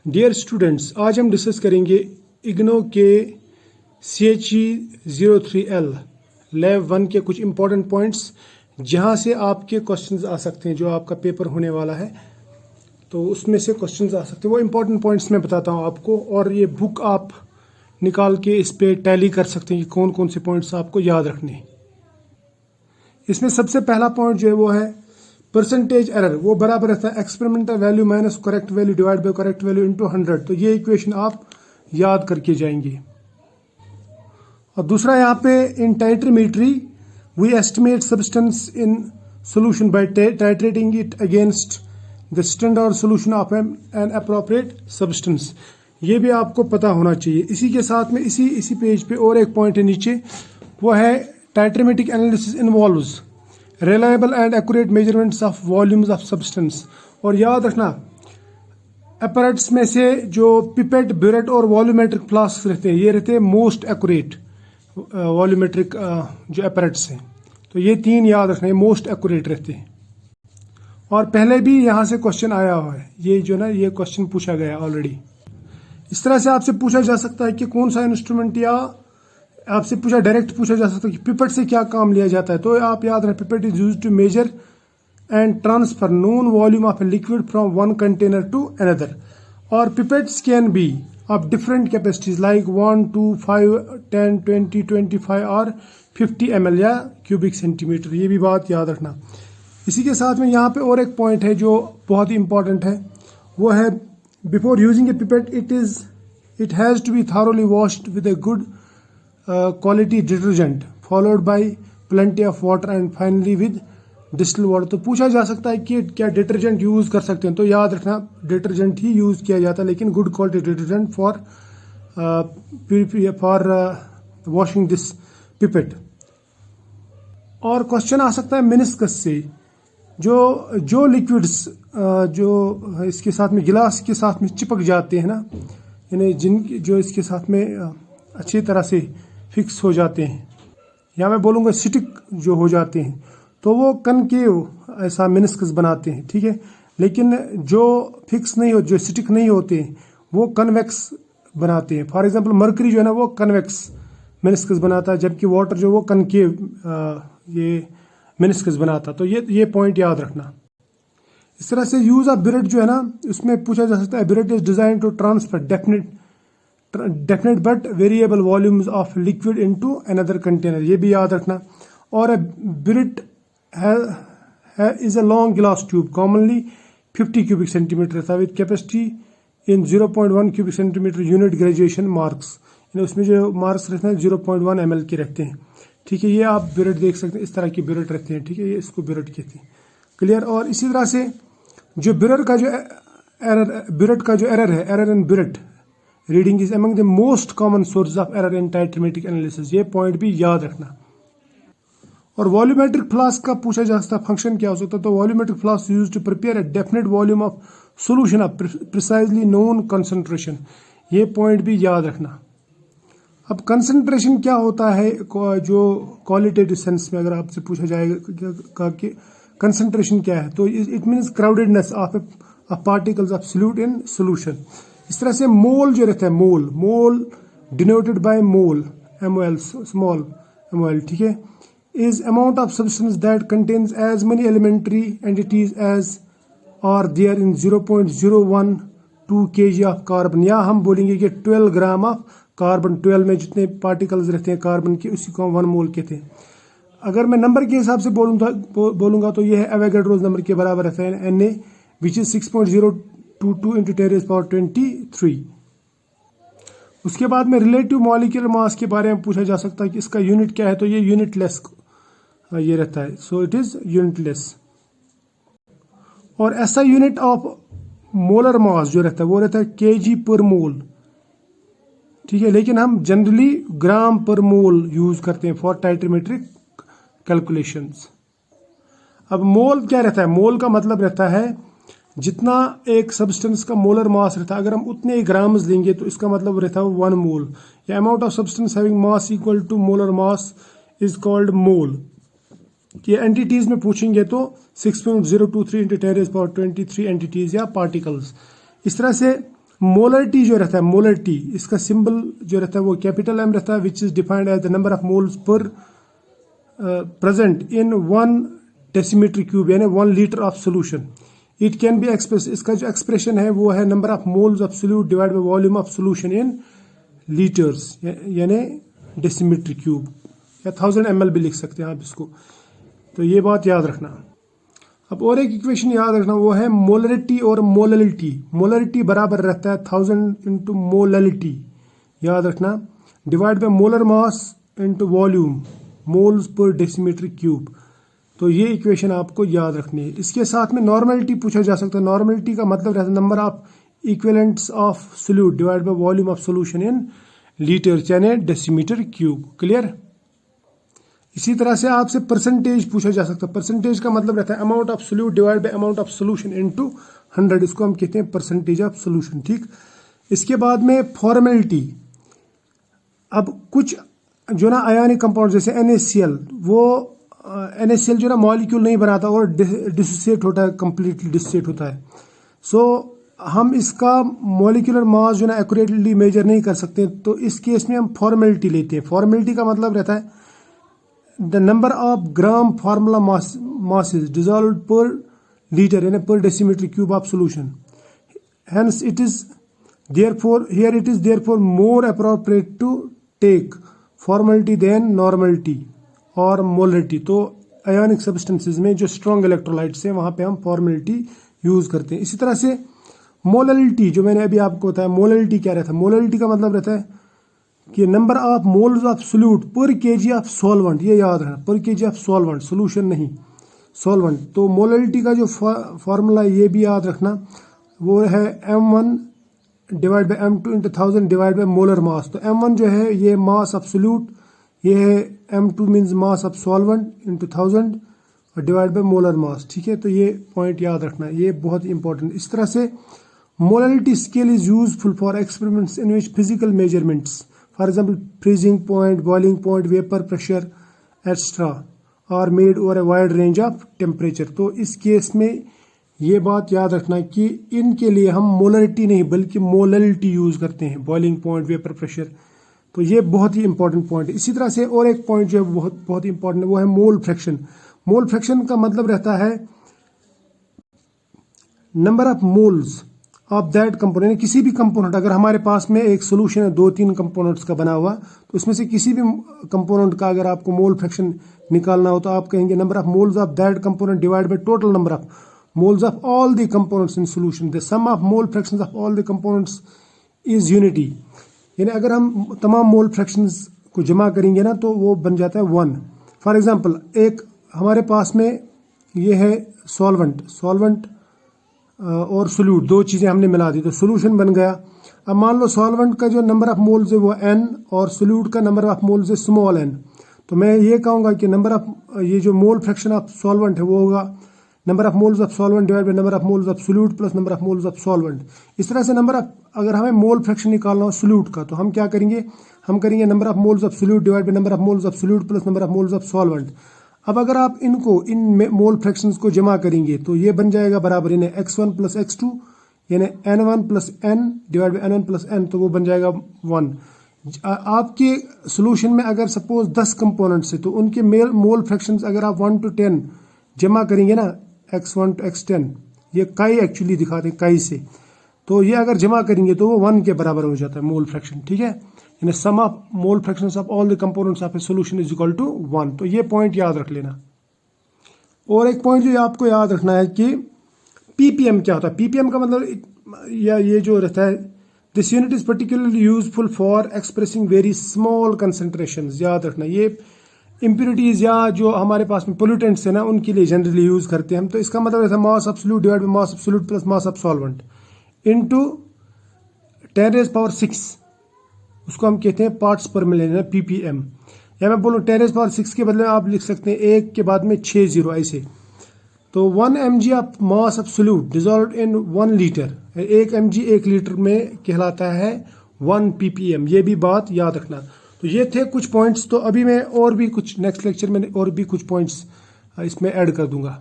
Dear students, आज हम discuss करेंगे इग्नो के CHE03L लैब 1 के कुछ इंपॉर्टेंट पॉइंट्स जहां से आपके क्वेश्चंस आ सकते हैं। जो आपका पेपर होने वाला है तो उसमें से क्वेश्चंस आ सकते हैं। वो इंपॉर्टेंट पॉइंट्स मैं बताता हूं आपको, और ये बुक आप निकाल के इस पे टैली कर सकते हैं कि कौन कौन से पॉइंट्स आपको याद रखने हैं। इसमें सबसे पहला पॉइंट जो है वो है परसेंटेज एरर। वो बराबर रहता है experimental value minus correct value divide by correct value into 100। तो ये इक्वेशन आप याद करके जाएंगे। और दूसरा यहाँ पे in titrimetry we estimate substance in solution by titrating it against the standard solution of an appropriate substance. ये भी आपको पता होना चाहिए। इसी के साथ में इसी पेज पे और एक पॉइंट है नीचे, वो है titrimetric analysis involves reliable and accurate measurements of volumes of substance। और याद रखना अपैरेट्स में से जो पिपेट, ब्यूरेट और वॉल्यूमेट्रिक फ्लास्क रहते हैं, ये रहते हैं मोस्ट एक्यूरेट वॉल्यूमेट्रिक जो अपैरेट्स हैं। तो ये तीन याद रखना, ये मोस्ट एक्यूरेट रहते हैं। और पहले भी यहाँ से क्वेश्चन आया हुआ है, ये जो ना ये क्वेश्चन पूछा गया ऑलरेडी। इस तरह से आपसे पूछा जा सकता है कि कौन सा इंस्ट्रूमेंट, या आपसे डायरेक्ट पूछा जा सकता है कि पिपेट से क्या काम लिया जाता है। तो आप याद रखें, pipette is used to measure and transfer known volume of a liquid from one container to another. और pipettes can be of different capacities like 1, 2, 5, 10, 20, 25 और 50 ml या क्यूबिक सेंटीमीटर। ये भी बात याद रखना। इसी के साथ में यहाँ पे और एक पॉइंट है जो बहुत ही इंपॉर्टेंट है, वो है before using a pipette it has to be thoroughly washed with a good quality detergent followed by plenty of water and finally with distilled water। तो पूछा जा सकता है कि क्या डिटर्जेंट यूज कर सकते हैं। तो याद रखना डिटर्जेंट ही यूज किया जाता है, लेकिन good quality detergent for washing this pipette. और क्वेश्चन आ सकता है मेनिस्कस से, जो लिक्विड्स जो इसके साथ में गिलास के साथ में चिपक जाते हैं ना, यानी जो इसके साथ में अच्छी तरह से फिक्स हो जाते हैं, या मैं बोलूँगा स्टिक जो हो जाते हैं, तो वो कनकेव ऐसा मेनिस्कस बनाते हैं, ठीक है। लेकिन जो फिक्स नहीं हो, जो स्टिक नहीं होते हैं, वो कन्वेक्स बनाते हैं। फॉर एग्जांपल मरकरी जो है ना, वो कन्वेक्स मेनिस्कस बनाता है, जबकि वाटर जो वो कनकेव ये मेनिस्कस बनाता। तो ये पॉइंट याद रखना। इस तरह से यूज ऑफ ब्यूरेट जो है ना, उसमें पूछा जा सकता है burette is design to transfer definite but variable volumes of liquid into another container. ये भी याद रखना। और burette is a long glass tube commonly 50 cubic centimetre था with capacity in 0.1 cubic centimetre unit graduation marks. उसमें जो marks रहते हैं 0.1 ml के रहते हैं, ठीक है। ये आप ब्यूरेट देख सकते हैं, इस तरह की ब्यूरेट रहते हैं, ठीक है। ये इसको ब्यूरेट कहते हैं, क्लियर। और इसी तरह से जो ब्यूरेट का जो एरर है, error in burette reading is among the most common source of error in titrimetric analysis. ये पॉइंट भी याद रखना। और वॉल्यूमेट्रिक फ्लास्क का पूछा जा सकता है फंक्शन क्या हो सकता है। तो volumetric flask used to prepare a definite volume of solution of precisely known concentration. ये पॉइंट भी याद रखना। अब कंसंट्रेशन क्या होता है, जो क्वालिटेटिव सेंस में अगर आपसे पूछा जाएगा कि कंसंट्रेशन क्या है, तो it means crowdedness of particles of solute in solution. इस तरह से मोल जो रहता है, mole denoted by mole, MOL, small MOL, ठीक है, is amount of substance that contains as many elementary entities as are there in 0.012 kg of carbon. या हम बोलेंगे कि 12 ग्राम ऑफ कार्बन। 12 में जितने पार्टिकल्स रहते हैं कार्बन के, उसी को हम 1 मोल कहते हैं। अगर मैं नंबर के हिसाब से बोलूंगा तो यह है एवोगाड्रोस नंबर के बराबर रहता है, Na, विच इज 6.022 into 10⁻23। उसके बाद में रिलेटिव मॉलिक्यूलर मास के बारे में पूछा जा सकता है कि इसका यूनिट क्या है। तो ये यूनिटलेस ये रहता है, सो इट इज यूनिटलेस। और ऐसा यूनिट ऑफ मोलर मास जो रहता है वो रहता है kg पर मोल, ठीक है। लेकिन हम जनरली ग्राम पर मोल यूज करते हैं फॉर टाइट्रीमेट्रिक कैलकुलेशंस। अब मोल क्या रहता है, मोल का मतलब रहता है जितना एक सब्सटेंस का मोलर मास रहता है, अगर हम उतने ग्राम्स लेंगे तो इसका मतलब रहता है 1 मोल। या amount of substance having mass equal to molar mass is called mole. ये एंटिटीज में पूछेंगे तो 6.023 into 10⁻23 एंटिटीज या पार्टिकल्स। इस तरह से मोलरिटी जो रहता है, मोलरिटी इसका सिंबल जो रहता है वो कैपिटल एम रहता है, which is defined as the number of moles पर प्रेजेंट इन 1 डेसीमीटर क्यूब, यानी 1 litre of solution. It can be express, इसका जो एक्सप्रेशन है वो है number of moles of solute divide by volume of solution in litres, यानी decimetre cube, या 1000 ml भी लिख सकते हैं आप इसको। तो ये बात याद रखना। अब और एक इक्वेशन याद रखना, वो है मोलरिटी और मोललिटी। मोलरिटी बराबर रहता है 1000 इंटू मोललिटी, याद रखना, divide by molar mass into volume, moles per decimetre cube. तो ये इक्वेशन आपको याद रखनी है। इसके साथ में नॉर्मलिटी पूछा जा सकता है। नॉर्मलिटी का मतलब रहता है number of equivalents of solute divide by volume of solution in litre, यानी डेसीमीटर क्यूब। क्लियर। इसी तरह से आपसे परसेंटेज पूछा जा सकता है। परसेंटेज का मतलब रहता है amount of solute divide bye amount of solution into 100, इसको हम कहते हैं परसेंटेज ऑफ सोल्यूशन। ठीक। इसके बाद में फॉर्मेलिटी। अब कुछ जो ना आयनिक कंपाउंड जैसे NaCl, वो NaCl जो ना मॉलिक्यूल नहीं बनाता और डिसोसिएट होता है, कंप्लीटली डिसोसिएट होता है। सो हम इसका मॉलिक्यूलर मास जो ना एक्यूरेटली मेजर नहीं कर सकते, तो इस केस में हम फॉर्मेलिटी लेते हैं। फॉर्मेलिटी का मतलब रहता है the number of gram formula masses dissolved per liter, यानी per decimeter cube of solution. Hence it is therefore more appropriate to take formality than normality or molarity. तो आयोनिक सब्सटेंसेज में जो स्ट्रॉन्ग इलेक्ट्रोलाइट्स हैं वहां पे हम formality use करते हैं। इसी तरह से मोललिटी, जो मैंने अभी आपको बताया, मोललिटी क्या रहता है? मोललिटी का मतलब रहता है कि number of moles of solute पर केजी ऑफ सॉल्वेंट, ये याद रखना, पर केजी ऑफ सॉल्वेंट, सोल्यूशन नहीं, सॉल्वेंट। तो मोललिटी का जो फॉर्मूला ये भी याद रखना, वो है M1 divide by M2 into 1000 divide by molar mass. तो M1 जो है ये मास ऑफ सोल्यूट, ये है M2 means mass of solvent into 1000 और डिवाइड बाय मोलर मास। ठीक है, तो ये पॉइंट याद रखना, ये बहुत इंपॉर्टेंट। इस तरह से molality scale is useful for experiments in which physical measurements, for example freezing point, boiling point, vapor pressure etc. are made over a wide range of temperature। तो इस केस में ये बात याद रखना कि इनके लिए हम मोलरिटी नहीं बल्कि मोललिटी यूज करते हैं, बॉइलिंग पॉइंट, वेपर प्रेशर। तो ये बहुत ही इंपॉर्टेंट पॉइंट है। इसी तरह से और एक पॉइंट जो है बहुत बहुत इंपॉर्टेंट है, वो है मोल फ्रैक्शन। मोल फ्रैक्शन का मतलब रहता है number of moles of that component, किसी भी कंपोनेंट, अगर हमारे पास में एक सोल्यूशन है 2-3 कंपोनेंट्स का बना हुआ, तो उसमें से किसी भी कंपोनेंट का अगर आपको मोल फ्रैक्शन निकालना हो तो आप कहेंगे number of moles of that component divide by total number of moles of all the components in solution. The sum of mole fractions of all the components is unity. यानी अगर हम तमाम मोल fractions को जमा करेंगे ना तो वो बन जाता है 1। फॉर एग्जाम्पल, एक हमारे पास में ये है सॉल्वेंट और सोल्यूट, दो चीजें हमने मिला दी तो सोल्यूशन बन गया। अब मान लो सॉल्वेंट का जो नंबर ऑफ मोल्स है वो n और सोल्यूट का नंबर ऑफ मोल्स है स्मॉल n, तो मैं ये कहूंगा कि नंबर ऑफ ये जो मोल फ्रैक्शन ऑफ सॉल्वेंट है वो होगा number of moles of solvent divide by number of moles of solute plus number of moles of solvent. इस तरह से नंबर ऑफ, अगर हमें मोल फ्रैक्शन निकालना हो सोल्यूट का, तो हम क्या करेंगे, हम करेंगे number of moles of solute divide by number of moles of solute plus number of moles of solvent. अब अगर आप इनको इन मोल फ्रैक्शंस को जमा करेंगे तो ये बन जाएगा बराबर इन्हें x1 प्लस x2, यानी n1 plus n divide by n1 plus n, तो वो बन जाएगा 1। आपके सोल्यूशन में अगर सपोज 10 कंपोनेंट्स है तो उनके मोल फ्रैक्शंस अगर आप 1 to 10 जमा करेंगे ना, x1 to x10, ये काई एक्चुअली दिखाते हैं काई से, तो ये अगर जमा करेंगे तो वो 1 के बराबर हो जाता है मोल फ्रैक्शन। ठीक है, यानी sum of mole fractions of all the components of a solution is equal to 1। तो ये पॉइंट याद रख लेना। और एक पॉइंट जो आपको याद रखना है कि पीपीएम क्या होता है। पीपीएम का मतलब या ये जो रहता है, this unit is particularly useful for expressing very small concentrations. याद रखना, ये इम्प्योरिटीज या जो हमारे पास में पोल्यूटेंट्स है ना, उनके लिए जनरली यूज करते हैं हम। तो इसका मतलब रहता है mass of solute divide by mass of solute plus mass of solvent into 10⁻⁶, उसको हम कहते हैं पार्ट्स पर मिलियन, पीपीएम। या मैं बोलूँ 10⁻⁶ के बदले आप लिख सकते हैं 1 के बाद में 6 0 ऐसे। तो 1 mg of mass of solute dissolve in 1 litre, 1 mg 1 litre में कहलाता है 1 ppm। ये भी बात याद रखना। तो ये थे कुछ पॉइंट्स। तो अभी मैं और भी कुछ नेक्स्ट लेक्चर में और भी कुछ पॉइंट्स इसमें ऐड कर दूंगा।